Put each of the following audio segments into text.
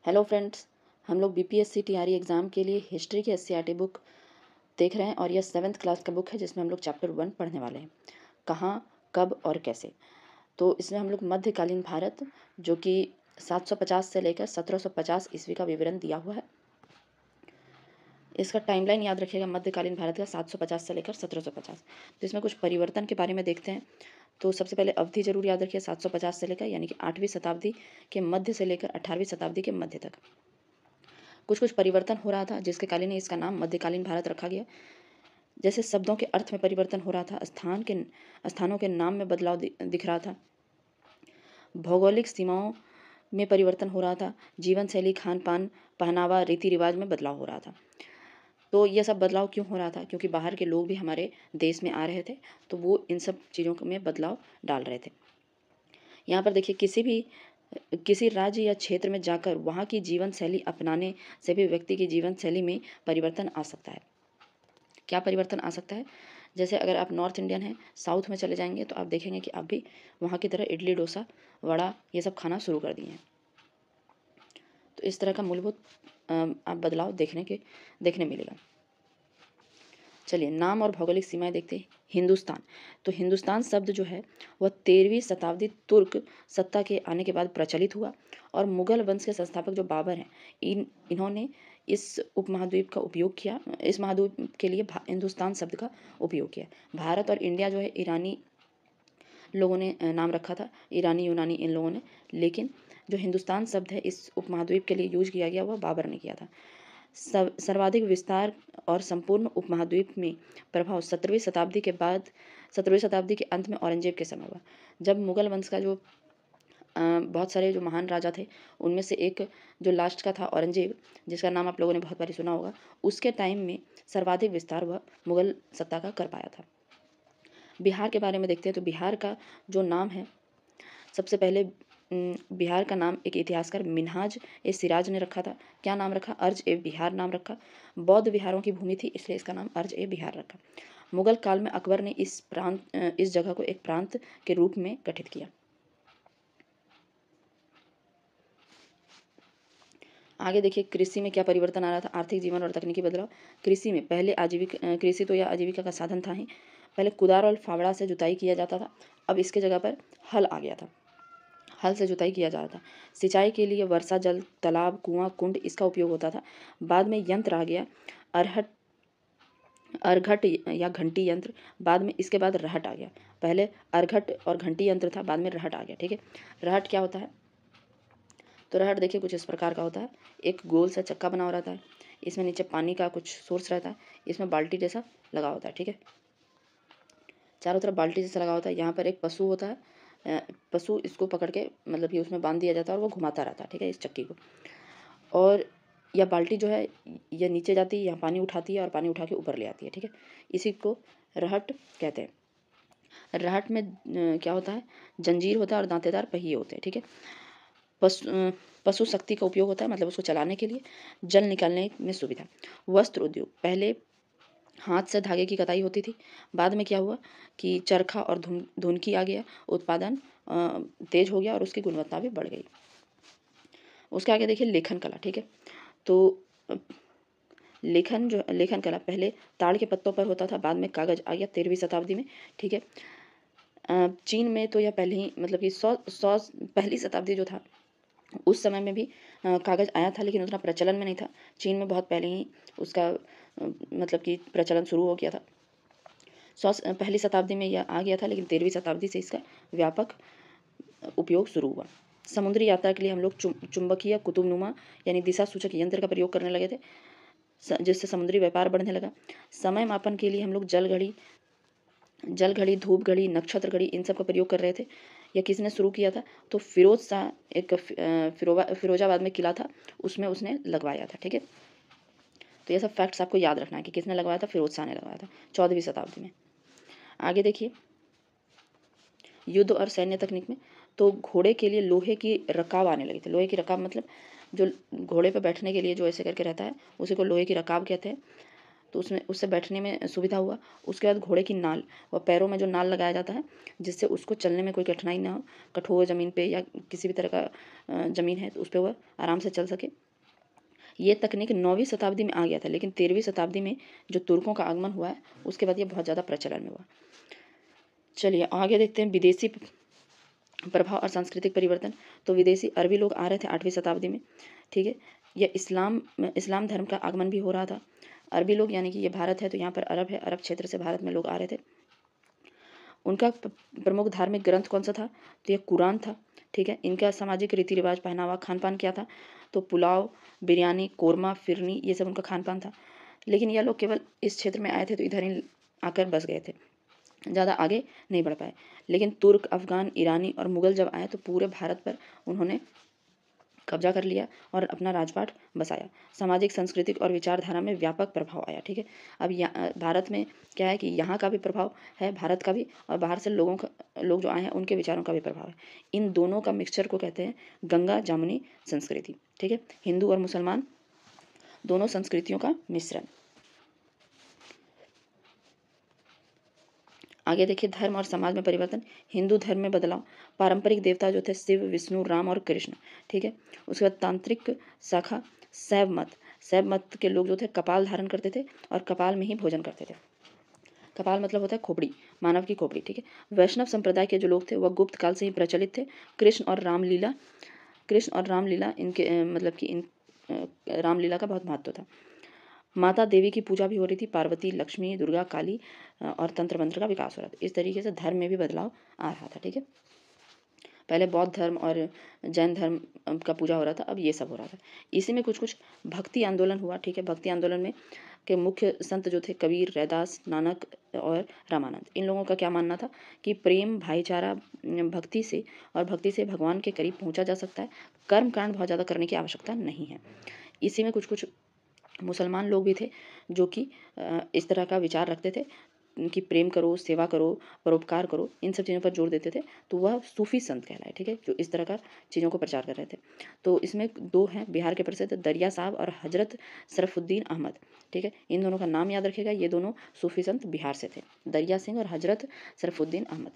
Hello friends, हम लोग BPSC TRE exam के लिए हिस्ट्री की एससीईआरटी बुक देख रहे हैं और यह 7th क्लास का बुक है जिसमें हम लोग चैप्टर 1 पढ़ने वाले हैं। कहाँ, कब और कैसे। तो इसमें हम लोग मध्यकालीन भारत जो कि 750 से लेकर 1750 ईस्वी का विवरण दिया हुआ है। इसका टाइमलाइन याद रखिएगा, मध्यकालीन भारत का 750 से लेकर 1750। तो इसमें कुछ परिवर्तन के बारे में देखते हैं। तो सबसे पहले अवधि जरूर याद रखिए, 750 से लेकर यानी कि 8वीं शताब्दी के मध्य से लेकर 18वीं शताब्दी के मध्य तक कुछ कुछ परिवर्तन हो रहा था, जिसके कारण ही इसका नाम मध्यकालीन भारत रखा गया। जैसे शब्दों के अर्थ में परिवर्तन हो रहा था, स्थानों के नाम में बदलाव दिख रहा था, भौगोलिक सीमाओं में परिवर्तन हो रहा था, जीवन शैली, खान पान, पहनावा, रीति रिवाज में बदलाव हो रहा था। तो यह सब बदलाव क्यों हो रहा था? क्योंकि बाहर के लोग भी हमारे देश में आ रहे थे, तो वो इन सब चीज़ों में बदलाव डाल रहे थे। यहाँ पर देखिए, किसी राज्य या क्षेत्र में जाकर वहाँ की जीवन शैली अपनाने से भी व्यक्ति की जीवन शैली में परिवर्तन आ सकता है। क्या परिवर्तन आ सकता है? जैसे अगर आप नॉर्थ इंडियन हैं, साउथ में चले जाएंगे तो आप देखेंगे कि आप भी वहाँ की तरह इडली, डोसा, वड़ा ये सब खाना शुरू कर दिए हैं। तो इस तरह का मूलभूत आप बदलाव देखने मिलेगा। चलिए, नाम और भौगोलिक सीमाएं देखते हैं। हिंदुस्तान, तो हिंदुस्तान शब्द जो है वह 13वीं शताब्दी तुर्क सत्ता के आने के बाद प्रचलित हुआ और मुगल वंश के संस्थापक जो बाबर हैं, इन्होंने इस उपमहाद्वीप का उपयोग किया। इस महाद्वीप के लिए हिंदुस्तान शब्द का उपयोग किया। भारत और इंडिया जो है ईरानी लोगों ने नाम रखा था, ईरानी यूनानी इन लोगों ने, लेकिन जो हिंदुस्तान शब्द है इस उपमहाद्वीप के लिए यूज किया गया वह बाबर ने किया था। सर्वाधिक विस्तार और संपूर्ण उपमहाद्वीप में प्रभाव 17वीं शताब्दी के अंत में औरंगजेब के समय हुआ, जब मुगल वंश का जो बहुत सारे जो महान राजा थे उनमें से एक जो लास्ट का था औरंगजेब, जिसका नाम आप लोगों ने बहुत बार सुना होगा, उसके टाइम में सर्वाधिक विस्तार वह मुगल सत्ता का कर पाया था। बिहार के बारे में देखते हैं। तो बिहार का जो नाम है, सबसे पहले बिहार का नाम एक इतिहासकार मिन्हाज ए सिराज ने रखा था। क्या नाम रखा? अर्ज ए बिहार नाम रखा। बौद्ध विहारों की भूमि थी, इसलिए इसका नाम अर्ज ए बिहार रखा। मुगल काल में अकबर ने इस जगह को एक प्रांत के रूप में गठित किया। आगे देखिए, कृषि में क्या परिवर्तन आ रहा था, आर्थिक जीवन और तकनीकी बदलाव। कृषि में पहले कृषि तो यह आजीविका का साधन था ही। पहले कुदार और फावड़ा से जुताई किया जाता था, अब इसके जगह पर हल आ गया था, हल से जुताई किया जा रहा था। सिंचाई के लिए वर्षा जल, तालाब, कुआं, कुंड इसका उपयोग होता था। बाद में यंत्र आ गया, अरघट या घंटी यंत्र। बाद में इसके बाद रहट आ गया। पहले अरघट और घंटी यंत्र था, बाद में रहट आ गया। ठीक है, रहट क्या होता है? तो रहट देखिए कुछ इस प्रकार का होता है। एक गोल सा चक्का बना हुआ रहता है, इसमें नीचे पानी का कुछ सोर्स रहता है, इसमें बाल्टी जैसा लगा होता है। ठीक है, चारों तरफ बाल्टी जैसा लगा होता है। यहाँ पर एक पशु होता है, पशु इसको पकड़ के मतलब कि उसमें बांध दिया जाता है और वो घुमाता रहता है। ठीक है, इस चक्की को। और यह बाल्टी जो है यह नीचे जाती है, यहाँ पानी उठाती है और पानी उठा के ऊपर ले आती है। ठीक है, इसी को रहट कहते हैं। रहट में क्या होता है? जंजीर होता है और दांतेदार पहिए होते हैं। ठीक है, पशु शक्ति का उपयोग होता है, मतलब उसको चलाने के लिए। जल निकालने में सुविधा। वस्त्र उद्योग, पहले हाथ से धागे की कताई होती थी, बाद में क्या हुआ कि चरखा और धुनकी आ गया, उत्पादन तेज हो गया और उसकी गुणवत्ता भी बढ़ गई। उसके आगे देखिए लेखन कला। ठीक है, तो लेखन कला पहले ताड़ के पत्तों पर होता था, बाद में कागज आ गया 13वीं शताब्दी में। ठीक है, चीन में तो यह पहले ही मतलब कि पहली शताब्दी जो था उस समय में भी कागज आया था, लेकिन उतना प्रचलन में नहीं था। चीन में बहुत पहले ही उसका मतलब कि प्रचलन शुरू हो गया था। पहली शताब्दी में यह आ गया था, लेकिन 13वीं शताब्दी से इसका व्यापक उपयोग शुरू हुआ। समुद्री यात्रा के लिए हम लोग चुंबकीय कुतुबनुमा यानी दिशा सूचक यंत्र का प्रयोग करने लगे थे, जिससे समुद्री व्यापार बढ़ने लगा। समय मापन के लिए हम लोग जल घड़ी, धूप घड़ी, नक्षत्र घड़ी इन सब का प्रयोग कर रहे थे। यह किसने शुरू किया था? तो फिरोज शाह, एक फिरोजाबाद में किला था, उसमें उसने लगवाया था। ठीक है, तो ये सब फैक्ट्स आपको याद रखना है कि किसने लगवाया था? फिरोज शाह ने लगवाया था 14वीं शताब्दी में। आगे देखिए, युद्ध और सैन्य तकनीक में तो घोड़े के लिए लोहे की रकाब आने लगी थी। लोहे की रकाब मतलब जो घोड़े पर बैठने के लिए जो ऐसे करके रहता है, उसी को लोहे की रकाब कहते हैं। तो उसमें उससे बैठने में सुविधा हुआ। उसके बाद घोड़े की नाल, व पैरों में जो नाल लगाया जाता है जिससे उसको चलने में कोई कठिनाई ना हो, कठोर ज़मीन पे या किसी भी तरह का ज़मीन है तो उस पर वह आराम से चल सके। ये तकनीक 9वीं शताब्दी में आ गया था, लेकिन 13वीं शताब्दी में जो तुर्कों का आगमन हुआ है उसके बाद ये बहुत ज़्यादा प्रचलन में हुआ। चलिए आगे देखते हैं विदेशी प्रभाव और सांस्कृतिक परिवर्तन। तो विदेशी अरबी लोग आ रहे थे 8वीं शताब्दी में, ठीक है। यह इस्लाम धर्म का आगमन भी हो रहा था। अरबी लोग यानी कि ये भारत है तो यहाँ पर अरब है, अरब क्षेत्र से भारत में लोग आ रहे थे। उनका प्रमुख धार्मिक ग्रंथ कौन सा था? तो ये कुरान था, ठीक है। इनका सामाजिक रीति रिवाज, पहनावा, खान पान क्या था? तो पुलाव, बिरयानी, कोरमा, फिरनी, ये सब उनका खान पान था। लेकिन यह लोग केवल इस क्षेत्र में आए थे तो इधर ही आकर बस गए थे, ज़्यादा आगे नहीं बढ़ पाए। लेकिन तुर्क, अफगान, ईरानी और मुग़ल जब आए तो पूरे भारत पर उन्होंने कब्जा कर लिया और अपना राजपाट बसाया। सामाजिक, सांस्कृतिक और विचारधारा में व्यापक प्रभाव आया, ठीक है। अब भारत में क्या है कि यहाँ का भी प्रभाव है, भारत का भी, और बाहर से लोग जो आए हैं उनके विचारों का भी प्रभाव है। इन दोनों का मिक्सचर को कहते हैं गंगा जामुनी संस्कृति, ठीक है। हिंदू और मुसलमान दोनों संस्कृतियों का मिश्रण। आगे देखिए धर्म और समाज में परिवर्तन। हिंदू धर्म में बदलाव। पारंपरिक देवता जो थे शिव, विष्णु, राम और कृष्ण, ठीक है। उसके बाद तांत्रिक शाखा शैव मत के लोग जो थे कपाल धारण करते थे और कपाल में ही भोजन करते थे। कपाल मतलब होता है खोपड़ी, मानव की खोपड़ी, ठीक है। वैष्णव संप्रदाय के जो लोग थे वह गुप्त काल से ही प्रचलित थे। कृष्ण और रामलीला इनके मतलब कि इन रामलीला का बहुत महत्व था। माता देवी की पूजा भी हो रही थी, पार्वती, लक्ष्मी, दुर्गा, काली, और तंत्र मंत्र का विकास हो रहा था। इस तरीके से धर्म में भी बदलाव आ रहा था, ठीक है। पहले बौद्ध धर्म और जैन धर्म का पूजा हो रहा था, अब ये सब हो रहा था। इसी में कुछ भक्ति आंदोलन हुआ, ठीक है। भक्ति आंदोलन में के मुख्य संत जो थे कबीर, रैदास, नानक और रामानंद। इन लोगों का क्या मानना था कि प्रेम, भाईचारा, भक्ति से भगवान के करीब पहुंचा जा सकता है। कर्म कांड बहुत ज़्यादा करने की आवश्यकता नहीं है। इसी में कुछ मुसलमान लोग भी थे जो कि इस तरह का विचार रखते थे कि प्रेम करो, सेवा करो, परोपकार करो, इन सब चीज़ों पर जोर देते थे। तो वह सूफी संत कहलाए, ठीक है, जो इस तरह का चीज़ों को प्रचार कर रहे थे। तो इसमें दो हैं बिहार के प्रसिद्ध, दरिया साहब और हजरत शरफुद्दीन अहमद, ठीक है। इन दोनों का नाम याद रखिएगा, ये दोनों सूफी संत बिहार से थे, दरिया सिंह और हजरत शरफुद्दीन अहमद।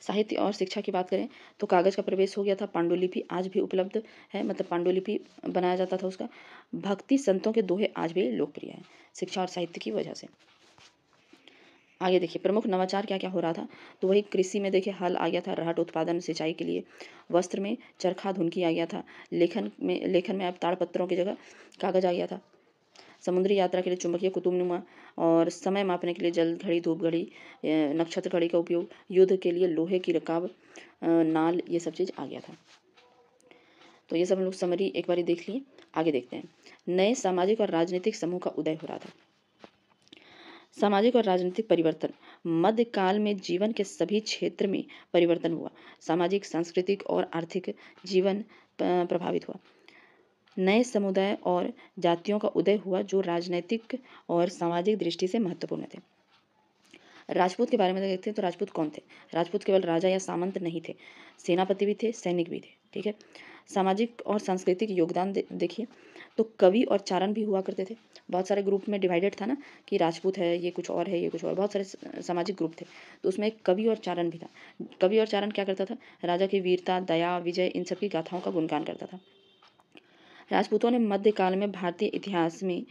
साहित्य और शिक्षा की बात करें तो कागज़ का प्रवेश हो गया था। पांडुलिपि आज भी उपलब्ध है, मतलब पांडुलिपि बनाया जाता था उसका। भक्ति संतों के दोहे आज भी लोकप्रिय हैं शिक्षा और साहित्य की वजह से। आगे देखिए प्रमुख नवाचार क्या क्या हो रहा था। तो वही कृषि में देखिए हल आ गया था, रहट उत्पादन सिंचाई के लिए। वस्त्र में चरखा धुनकी आ गया था। लेखन में अब ताड़पत्रों की जगह कागज़ आ गया था। समुद्री यात्रा के लिए चुंबकीय कुतुबनुमा, और समय मापने के लिए जल घड़ी, धूप घड़ी, नक्षत्र घड़ी का उपयोग। युद्ध के लिए लोहे की रकाब, नाल, ये सब चीज़ आ गया था। तो ये सब हम लोग समरी एक बार देख लिए। आगे देखते हैं नए सामाजिक और राजनीतिक समूह का उदय हो रहा था। सामाजिक और राजनीतिक परिवर्तन। मध्यकाल में जीवन के सभी क्षेत्र में परिवर्तन हुआ। सामाजिक, सांस्कृतिक और आर्थिक जीवन प्रभावित हुआ। नए समुदाय और जातियों का उदय हुआ जो राजनीतिक और सामाजिक दृष्टि से महत्वपूर्ण थे। राजपूत के बारे में देखते हैं तो राजपूत कौन थे। राजपूत केवल राजा या सामंत नहीं थे, सेनापति भी थे, सैनिक भी थे, ठीक है। सामाजिक और सांस्कृतिक योगदान देखिए तो कवि और चारण भी हुआ करते थे। बहुत सारे ग्रुप में डिवाइडेड था ना कि राजपूत है, ये कुछ और है, ये कुछ और, बहुत सारे सामाजिक ग्रुप थे। तो उसमें एक कवि और चारण भी था। कवि और चारण क्या करता था? राजा की वीरता, दया, विजय, इन सब की गाथाओं का गुणगान करता था। राजपूतों ने मध्यकाल में भारतीय इतिहास में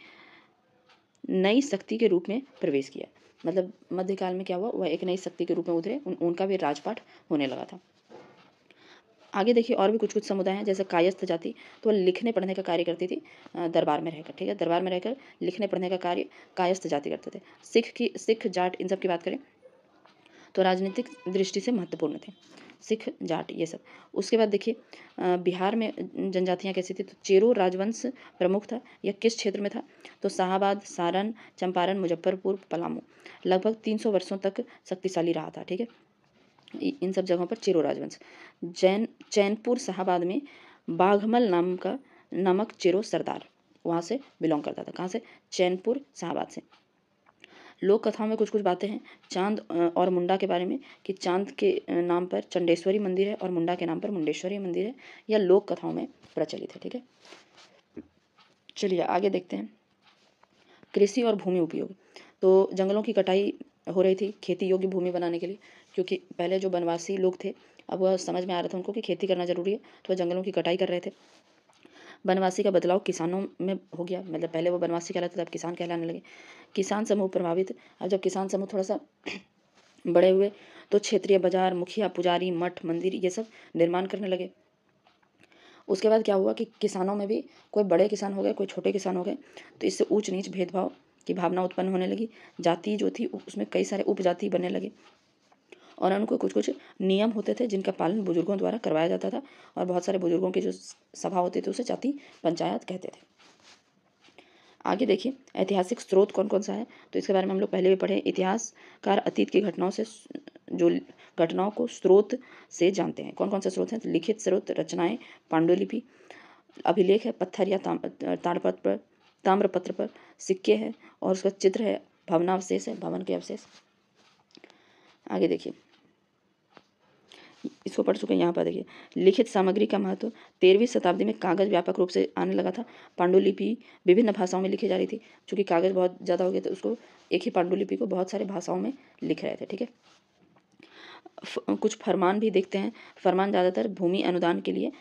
नई शक्ति के रूप में प्रवेश किया। मतलब मध्यकाल में क्या हुआ, वह एक नई शक्ति के रूप में उतरे, उनका भी राजपाट होने लगा था। आगे देखिए और भी कुछ समुदाय हैं, जैसे कायस्थ जाति, तो वह लिखने पढ़ने का कार्य करती थी दरबार में रहकर, ठीक है। दरबार में रहकर लिखने पढ़ने का कार्य कायस्थ जाति करते थे। सिख जाट इन सब की बात करें तो राजनीतिक दृष्टि से महत्वपूर्ण थे, सिख जाट ये सब। उसके बाद देखिए बिहार में जनजातियाँ कैसी थी। तो चेरो राजवंश प्रमुख था। यह किस क्षेत्र में था? तो शाहाबाद, सारण, चंपारण, मुजफ्फरपुर, पलामू। लगभग 300 वर्षों तक शक्तिशाली रहा था, ठीक है। इन सब जगहों पर चेरो राजवंश। चैनपुर शाहाबाद में बाघमल नामक चेरो सरदार वहाँ से बिलोंग करता था। कहाँ से? चैनपुर शाहाबाद से। लोक कथाओं में कुछ बातें हैं चांद और मुंडा के बारे में, कि चांद के नाम पर चंडेश्वरी मंदिर है और मुंडा के नाम पर मुंडेश्वरी मंदिर है। यह लोक कथाओं में प्रचलित है, ठीक है। चलिए आगे देखते हैं कृषि और भूमि उपयोग। तो जंगलों की कटाई हो रही थी खेती योग्य भूमि बनाने के लिए, क्योंकि पहले जो वनवासी लोग थे अब वह समझ में आ रहा था उनको कि खेती करना जरूरी है, तो वह जंगलों की कटाई कर रहे थे। वनवासी का बदलाव किसानों में हो गया, मतलब पहले वो वनवासी कहलाते थे अब किसान कहलाने लगे। किसान समूह प्रभावित। अब जब किसान समूह थोड़ा सा बड़े हुए तो क्षेत्रीय बाजार, मुखिया, पुजारी, मठ, मंदिर ये सब निर्माण करने लगे। उसके बाद क्या हुआ कि किसानों में भी कोई बड़े किसान हो गए, कोई छोटे किसान हो गए, तो इससे ऊंच नीच भेदभाव की भावना उत्पन्न होने लगी। जाति जो थी उसमें कई सारे उपजाति बनने लगे और उनको कुछ कुछ नियम होते थे जिनका पालन बुजुर्गों द्वारा करवाया जाता था, और बहुत सारे बुजुर्गों की जो सभा होती थी उसे जाति पंचायत कहते थे। आगे देखिए ऐतिहासिक स्रोत कौन कौन सा है, तो इसके बारे में हम लोग पहले भी पढ़े। इतिहासकार अतीत की घटनाओं से जो घटनाओं को स्रोत से जानते हैं। कौन कौन से स्रोत हैं? लिखित स्रोत, रचनाएं, पांडुलिपि, अभिलेख है, पत्थर या ताड़पत्र पर, ताम्रपत्र पर, सिक्के हैं, और उसका चित्र है, भवनावशेष है, भवन के अवशेष। आगे देखिए इसको पढ़ चुके हैं। यहाँ पर देखिए लिखित सामग्री का महत्व। 13वीं शताब्दी में कागज व्यापक रूप से आने लगा था। पांडुलिपि विभिन्न भाषाओं में लिखी जा रही थी, क्योंकि कागज बहुत ज़्यादा हो गया तो उसको एक ही पांडुलिपि को बहुत सारे भाषाओं में लिख रहे थे। ठीक है, कुछ फरमान भी देखते हैं। फरमान ज़्यादातर भूमि अनुदान के लिए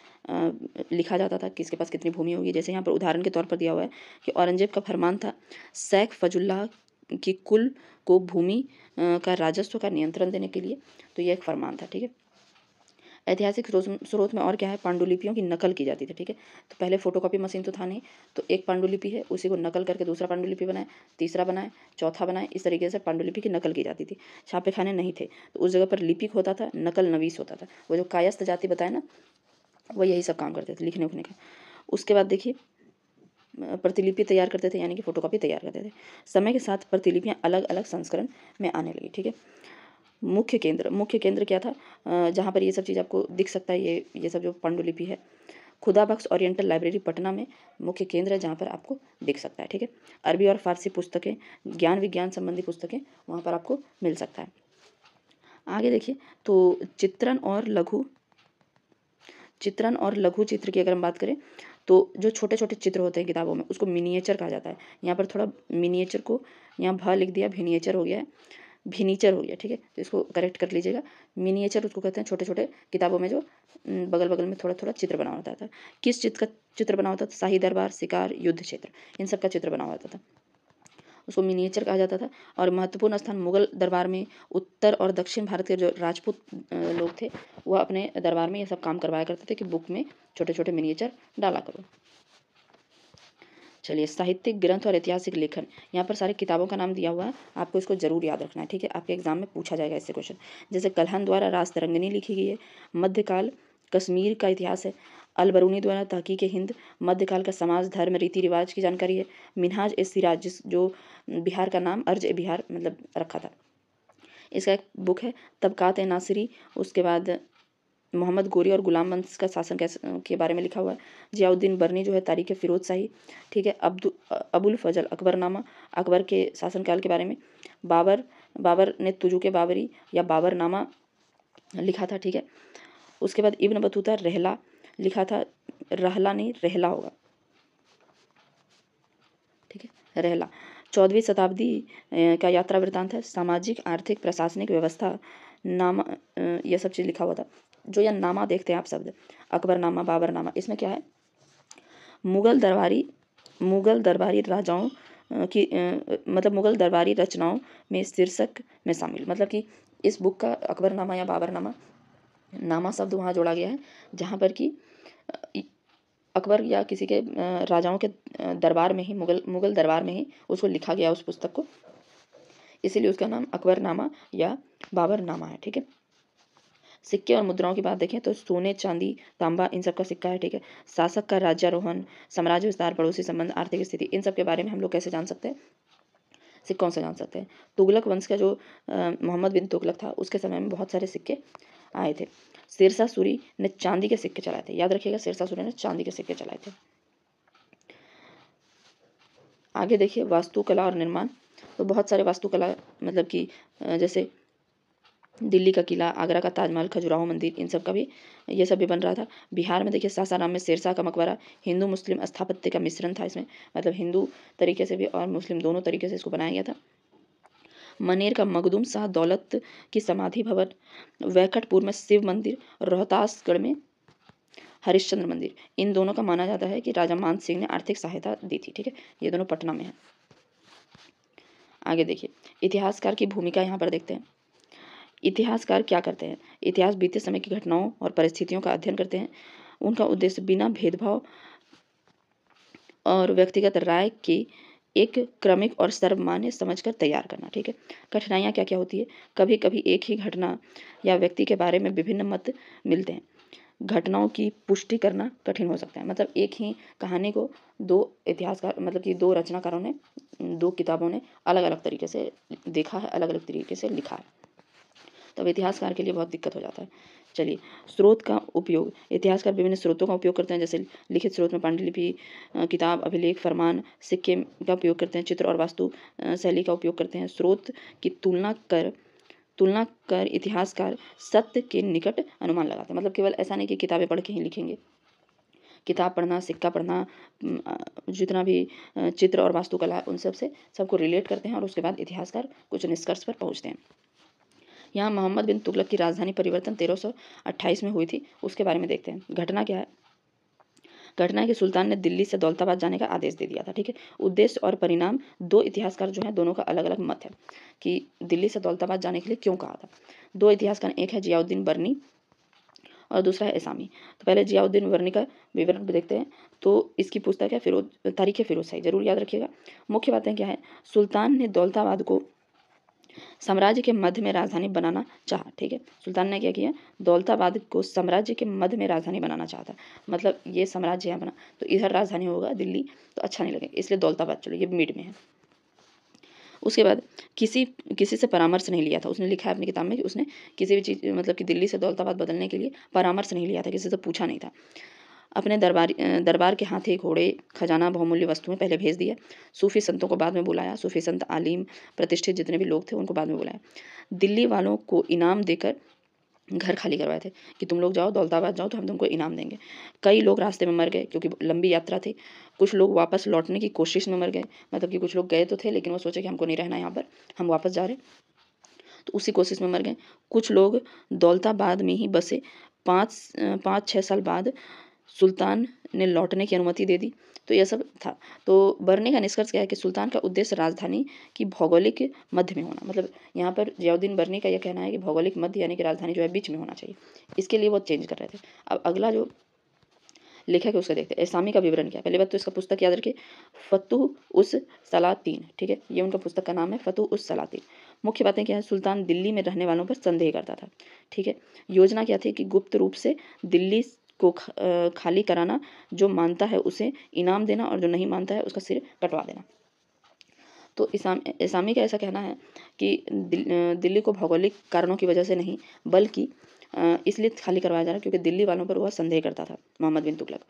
लिखा जाता था, किसके पास कितनी भूमि होगी। जैसे यहाँ पर उदाहरण के तौर पर दिया हुआ है कि औरंगजेब का फरमान था शेख फजुल्लाह की कुल को भूमि का राजस्व का नियंत्रण देने के लिए, तो यह एक फरमान था। ठीक है, ऐतिहासिक स्रोत में और क्या है, पांडुलिपियों की नकल की जाती थी। ठीक है, तो पहले फोटोकॉपी मशीन तो था नहीं, तो एक पांडुलिपि है उसी को नकल करके दूसरा पांडुलिपि बनाए, तीसरा बनाए, चौथा बनाए, इस तरीके से पांडुलिपि की नकल की जाती थी। छापे खाने नहीं थे तो उस जगह पर लिपिक होता था, नकल नवीस होता था। वो जो कायस्थ जाति बताए ना, वो यही सब काम करते थे लिखने उखने का। उसके बाद देखिए प्रतिलिपि तैयार करते थे, यानी कि फोटोकॉपी तैयार करते थे। समय के साथ प्रतिलिपियाँ अलग अलग संस्करण में आने लगी। ठीक है, मुख्य केंद्र क्या था, जहाँ पर ये सब चीज़ आपको दिख सकता है। ये सब जो पांडुलिपि है, खुदा बख्श ओरिएंटल लाइब्रेरी पटना में मुख्य केंद्र है, जहाँ पर आपको दिख सकता है। ठीक है, अरबी और फारसी पुस्तकें, ज्ञान विज्ञान संबंधी पुस्तकें वहाँ पर आपको मिल सकता है। आगे देखिए तो चित्रण और लघु चित्र की अगर हम बात करें तो जो छोटे छोटे चित्र होते हैं किताबों में उसको मिनिएचर कहा जाता है। यहाँ पर थोड़ा मिनिएचर को यहाँ भ लिख दिया, भिनिएचर हो गया है, भिनीचर हो गया। ठीक है, तो इसको करेक्ट कर लीजिएगा। मिनिएचर उसको कहते हैं छोटे छोटे किताबों में जो बगल बगल में थोड़ा थोड़ा चित्र बना होता था। किस चित्र का चित्र बना होता था? शाही दरबार, शिकार, युद्ध क्षेत्र, इन सब का चित्र बना होता था, उसको मिनिएचर कहा जाता था। और महत्वपूर्ण स्थान मुगल दरबार में उत्तर और दक्षिण भारत के जो राजपूत लोग थे वह अपने दरबार में ये सब काम करवाया करते थे कि बुक में छोटे छोटे मिनिएचर डाला करो। चलिए साहित्यिक ग्रंथ और ऐतिहासिक लेखन, यहाँ पर सारी किताबों का नाम दिया हुआ है, आपको इसको जरूर याद रखना है। ठीक है, आपके एग्जाम में पूछा जाएगा इससे क्वेश्चन। जैसे कल्हन द्वारा राजतरंगिणी लिखी गई है, मध्यकाल कश्मीर का इतिहास है, अलबरूनी द्वारा तहकीक हिंद मध्यकाल का समाज धर्म रीति रिवाज की जानकारी है, मिनहाज ए सिराज जिस जो बिहार का नाम अर्ज ए बिहार मतलब रखा था, इसका एक बुक है। तबकात ए नासिरी, उसके बाद मोहम्मद गोरी और गुलाम वंश का शासन कैसे के बारे में लिखा हुआ है। जियाउद्दीन बर्नी जो है तारीख फिरोज शाही। ठीक है, अबुल फजल अकबरनामा, अकबर के शासनकाल के बारे में। बाबर ने तुजुके बाबरी या बाबरनामा लिखा था। ठीक है, उसके बाद इब्न बतूता रहला लिखा था, रहला नहीं रहला होगा। ठीक है, रहला 14वीं शताब्दी का यात्रा वृत्तांत है। सामाजिक आर्थिक प्रशासनिक व्यवस्था नामा यह सब चीज़ लिखा हुआ था। जो यह नामा देखते हैं आप शब्द अकबरनामा, बाबरनामा, इसमें क्या है, मुगल दरबारी राजाओं की मतलब मुगल दरबारी रचनाओं में शीर्षक में शामिल, मतलब कि इस बुक का अकबरनामा या बाबरनामा, नामा शब्द वहाँ जोड़ा गया है जहाँ पर कि अकबर या किसी के राजाओं के दरबार में ही मुगल दरबार में ही उसको लिखा गया उस पुस्तक को, इसीलिए उसका नाम अकबरनामा या बाबरनामा है। ठीक है, सिक्के और मुद्राओं की बात देखें तो सोने, चांदी, तांबा इन सब का सिक्का है। ठीक है, शासक का राज्यारोहण, साम्राज्य विस्तार, पड़ोसी संबंध, आर्थिक स्थिति, इन सब के बारे में हम लोग कैसे जान सकते हैं? सिक्कों से जान सकते हैं। तुगलक वंश का जो मोहम्मद बिन तुगलक था उसके समय में बहुत सारे सिक्के आए थे। शेरशाह सूरी ने चांदी के सिक्के चलाए थे, याद रखिएगा शेरशाह सूरी ने चांदी के सिक्के चलाए थे। आगे देखिए वास्तुकला और निर्माण, तो बहुत सारे वास्तुकला मतलब कि जैसे दिल्ली का किला, आगरा का ताजमहल, खजुराहो मंदिर, इन सब का भी ये सब भी बन रहा था। बिहार में देखिए सासाराम में शेरशाह का मकबरा, हिंदू मुस्लिम स्थापत्य का मिश्रण था इसमें, मतलब हिंदू तरीके से भी और मुस्लिम दोनों तरीके से इसको बनाया गया था। मनेर का मखदूम शाह दौलत की समाधि भवन, वैकटपुर में शिव मंदिर, रोहतासगढ़ में हरिश्चंद्र मंदिर, इन दोनों का माना जाता है कि राजा मान सिंह ने आर्थिक सहायता दी थी। ठीक है, ये दोनों पटना में है। आगे देखिए इतिहासकार की भूमिका यहाँ पर देखते हैं। इतिहासकार क्या करते हैं? इतिहास बीते समय की घटनाओं और परिस्थितियों का अध्ययन करते हैं। उनका उद्देश्य बिना भेदभाव और व्यक्तिगत राय की एक क्रमिक और सर्वमान्य समझकर तैयार करना। ठीक है, कठिनाइयाँ क्या क्या होती है? कभी कभी एक ही घटना या व्यक्ति के बारे में विभिन्न मत मिलते हैं। घटनाओं की पुष्टि करना कठिन हो सकता है, मतलब एक ही कहानी को दो इतिहासकार, मतलब कि दो रचनाकारों ने, दो किताबों ने अलग अलग तरीके से देखा है, अलग अलग तरीके से लिखा है, तब इतिहासकार के लिए बहुत दिक्कत हो जाता है। चलिए, स्रोत का उपयोग। इतिहासकार विभिन्न स्रोतों का उपयोग करते हैं, जैसे लिखित स्रोत में पांडुलिपि, किताब, अभिलेख, फरमान, सिक्के का उपयोग करते हैं, चित्र और वास्तु शैली का उपयोग करते हैं। स्रोत की तुलना कर इतिहासकार सत्य के निकट अनुमान लगाते हैं। मतलब केवल ऐसा नहीं कि किताबें पढ़ के ही लिखेंगे, किताब पढ़ना, सिक्का पढ़ना, जितना भी चित्र और वास्तुकला उन सब से सबको रिलेट करते हैं और उसके बाद इतिहासकार कुछ निष्कर्ष पर पहुँचते हैं। यहाँ मोहम्मद बिन तुगलक की राजधानी परिवर्तन 1328 में हुई थी, उसके बारे में देखते हैं। घटना क्या है? घटना है कि सुल्तान ने दिल्ली से दौलताबाद जाने का आदेश दे दिया था। ठीक है, उद्देश्य और परिणाम, दो इतिहासकार जो हैं दोनों का अलग अलग मत है कि दिल्ली से दौलताबाद जाने के लिए क्यों कहा था। दो इतिहासकार, एक है जियाउद्दीन बर्नी और दूसरा है एसामी। तो पहले जियाउद्दीन बर्नी का विवरण देखते हैं। तो इसकी पुस्तक है तारीख फिरोज शाही, जरूर याद रखिएगा। मुख्य बातें क्या है? सुल्तान ने दौलताबाद को साम्राज्य के मध्य में राजधानी बनाना चाहा। ठीक है, सुल्तान ने क्या किया? दौलताबाद को साम्राज्य के मध्य में राजधानी बनाना चाहता, मतलब ये साम्राज्य यहाँ बना तो इधर राजधानी होगा दिल्ली, तो अच्छा नहीं लगेगा, इसलिए दौलताबाद चलो, ये मिड में है। उसके बाद किसी से परामर्श नहीं लिया था। उसने लिखा है अपनी किताब में कि उसने किसी भी चीज़, मतलब कि दिल्ली से दौलताबाद बदलने के लिए परामर्श नहीं लिया था, किसी से पूछा नहीं था। अपने दरबार के हाथी, घोड़े, खजाना, बहुमूल्य वस्तुएं पहले भेज दिया। सूफी संतों को बाद में बुलाया। सूफी संत, आलिम, प्रतिष्ठित जितने भी लोग थे उनको बाद में बुलाया। दिल्ली वालों को इनाम देकर घर खाली करवाए थे कि तुम लोग जाओ, दौलताबाद जाओ तो हम तुमको इनाम देंगे। कई लोग रास्ते में मर गए क्योंकि लंबी यात्रा थी। कुछ लोग वापस लौटने की कोशिश में मर गए, मतलब कि कुछ लोग गए तो थे लेकिन वो सोचे कि हमको नहीं रहना यहाँ पर, हम वापस जा रहे, तो उसी कोशिश में मर गए। कुछ लोग दौलताबाद में ही बसे। 5-6 साल बाद सुल्तान ने लौटने की अनुमति दे दी। तो यह सब था। तो बर्ने का निष्कर्ष क्या है कि सुल्तान का उद्देश्य राजधानी की भौगोलिक मध्य में होना, मतलब यहाँ पर जियाउद्दीन बर्नी का यह कहना है कि भौगोलिक मध्य यानी कि राजधानी जो है बीच में होना चाहिए, इसके लिए वो चेंज कर रहे थे। अब अगला जो लेखक है उसका देखते हैं। एसामी का विवरण क्या है? पहले बात तो इसका पुस्तक याद रखिए, फतुह उस सलातीन। ठीक है, ये उनका पुस्तक का नाम है, फतुह उस सलातीन। मुख्य बातें क्या है? सुल्तान दिल्ली में रहने वालों पर संदेह करता था। ठीक है, योजना क्या थी कि गुप्त रूप से दिल्ली को खाली कराना, जो मानता है उसे इनाम देना और जो नहीं मानता है उसका सिर कटवा देना। तो इसामी का ऐसा कहना है कि दिल्ली को भौगोलिक कारणों की वजह से नहीं, बल्कि इसलिए खाली करवाया जा रहा है क्योंकि दिल्ली वालों पर वह संदेह करता था, मोहम्मद बिन तुगलक।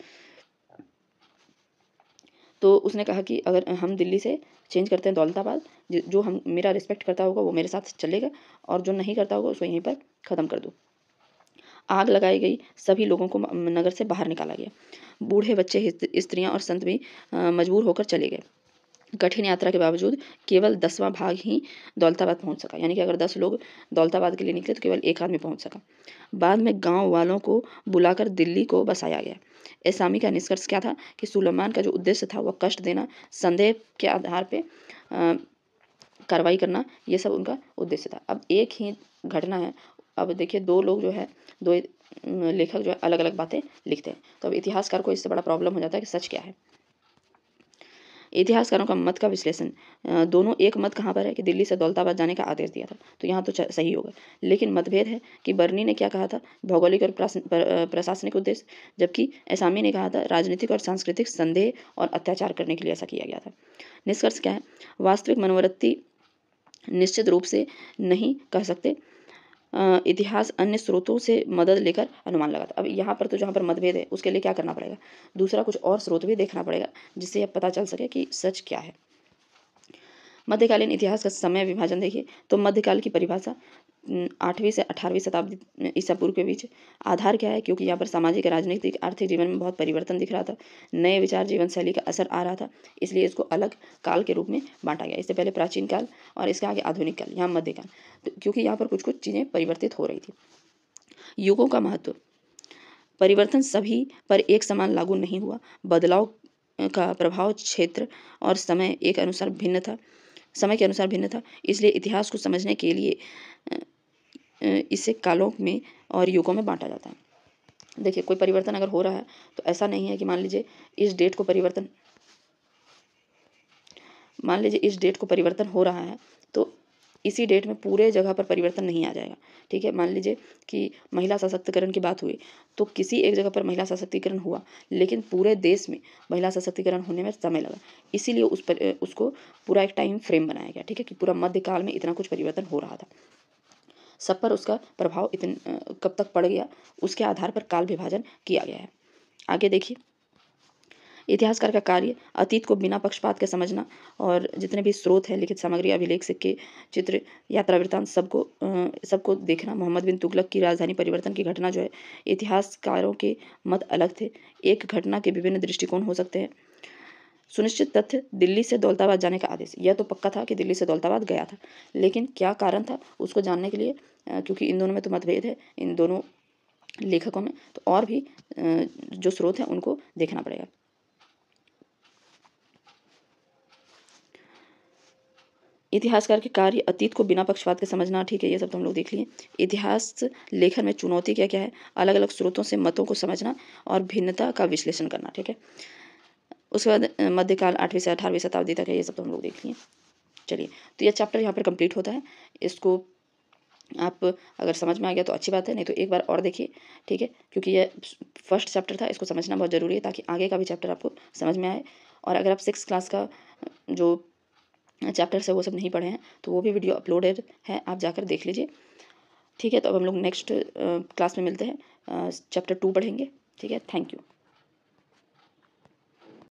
तो उसने कहा कि अगर हम दिल्ली से चेंज करते हैं दौलताबाद, जो हम मेरा रिस्पेक्ट करता होगा वो मेरे साथ चलेगा और जो नहीं करता होगा उसको यहीं पर ख़त्म कर दो। आग लगाई गई, सभी लोगों को नगर से बाहर निकाला गया। बूढ़े, बच्चे, स्त्रियां और संत भी मजबूर होकर चले गए। कठिन यात्रा के बावजूद केवल 10वां भाग ही दौलताबाद पहुंच सका, यानी कि अगर 10 लोग दौलताबाद के लिए निकले तो केवल एक आदमी पहुंच सका। बाद में गांव वालों को बुलाकर दिल्ली को बसाया गया। एसामी का निष्कर्ष क्या था कि सुलेमान का जो उद्देश्य था वह कष्ट देना, संदेह के आधार पर कार्रवाई करना, ये सब उनका उद्देश्य था। अब एक ही घटना है, अब देखिए दो लोग जो है, दो लेखक जो है अलग अलग बातें लिखते हैं, तो अब इतिहासकार को इससे बड़ा प्रॉब्लम हो जाता है कि सच क्या है। इतिहासकारों का मत का विश्लेषण। दोनों एक मत कहाँ पर है कि दिल्ली से दौलताबाद जाने का आदेश दिया था, तो यहाँ तो सही होगा, लेकिन मतभेद है कि बर्नी ने क्या कहा था, भौगोलिक और प्रशासनिक उद्देश्य, जबकि एसामी ने कहा था राजनीतिक और सांस्कृतिक संदेह और अत्याचार करने के लिए ऐसा किया गया था। निष्कर्ष क्या है? वास्तविक मनोवृत्ति निश्चित रूप से नहीं कह सकते, इतिहास अन्य स्रोतों से मदद लेकर अनुमान लगाता। अब यहाँ पर तो जहाँ पर मतभेद है उसके लिए क्या करना पड़ेगा? दूसरा कुछ और स्रोत भी देखना पड़ेगा जिससे अब पता चल सके कि सच क्या है। मध्यकालीन इतिहास का समय विभाजन देखिए, तो मध्यकाल की परिभाषा 8वीं से 18वीं शताब्दी ईसा पूर्व के बीच। आधार क्या है, क्योंकि यहाँ पर सामाजिक राजनीतिक आर्थिक जीवन में बहुत परिवर्तन दिख रहा था, नए विचार जीवन शैली का असर आ रहा था, इसलिए इसको अलग काल के रूप में बांटा गया। इससे पहले प्राचीन काल और इसके आगे आधुनिक काल, यहाँ मध्यकाल, तो क्योंकि यहाँ पर कुछ कुछ चीज़ें परिवर्तित हो रही थी। युगों का महत्व। परिवर्तन सभी पर एक समान लागू नहीं हुआ। बदलाव का प्रभाव क्षेत्र और समय के अनुसार भिन्न था। इसलिए इतिहास को समझने के लिए इसे कालों में और युगों में बांटा जाता है। देखिए, कोई परिवर्तन अगर हो रहा है तो ऐसा नहीं है कि मान लीजिए इस डेट को परिवर्तन हो रहा है तो इसी डेट में पूरे जगह पर परिवर्तन नहीं आ जाएगा। ठीक है, मान लीजिए कि महिला सशक्तिकरण की बात हुई तो किसी एक जगह पर महिला सशक्तिकरण हुआ, लेकिन पूरे देश में महिला सशक्तिकरण होने में समय लगा, इसीलिए उसको पूरा एक टाइम फ्रेम बनाया गया। ठीक है, कि पूरा मध्यकाल में इतना कुछ परिवर्तन हो रहा था, सब पर उसका प्रभाव कब तक पड़ गया, उसके आधार पर काल विभाजन किया गया है। आगे देखिए, इतिहासकार का कार्य अतीत को बिना पक्षपात के समझना और जितने भी स्रोत हैं, लिखित सामग्री, अभिलेख, सिक्के, चित्र, यात्रा वृत्तांत, सबको देखना। मोहम्मद बिन तुगलक की राजधानी परिवर्तन की घटना जो है, इतिहासकारों के मत अलग थे, एक घटना के विभिन्न दृष्टिकोण हो सकते हैं। सुनिश्चित तथ्य, दिल्ली से दौलताबाद जाने का आदेश। यह तो पक्का था कि दिल्ली से दौलताबाद गया था, लेकिन क्या कारण था उसको जानने के लिए, क्योंकि इन दोनों में तो मतभेद है, इन दोनों लेखकों में, तो और भी जो स्रोत हैं उनको देखना पड़ेगा। इतिहासकार के कार्य अतीत को बिना पक्षपात के समझना। ठीक है, ये सब तो हम लोग देख लिए। इतिहास लेखन में चुनौती क्या क्या है, अलग अलग स्रोतों से मतों को समझना और भिन्नता का विश्लेषण करना। ठीक है, उसके बाद मध्यकाल 8वीं से 18वीं शताब्दी तक है, ये सब तो हम लोग देख लिए। चलिए, तो ये चैप्टर यहाँ पर कंप्लीट होता है। इसको आप अगर समझ में आ गया तो अच्छी बात है, नहीं तो एक बार और देखिए। ठीक है, क्योंकि ये फर्स्ट चैप्टर था, इसको समझना बहुत ज़रूरी है ताकि आगे का भी चैप्टर आपको समझ में आए। और अगर आप 6th क्लास का जो चैप्टर्स है वो सब नहीं पढ़े हैं तो वो भी वीडियो अपलोडेड है, आप जाकर देख लीजिए। ठीक है, तो अब हम लोग नेक्स्ट क्लास में मिलते हैं, चैप्टर 2 पढ़ेंगे। ठीक है, थैंक यू।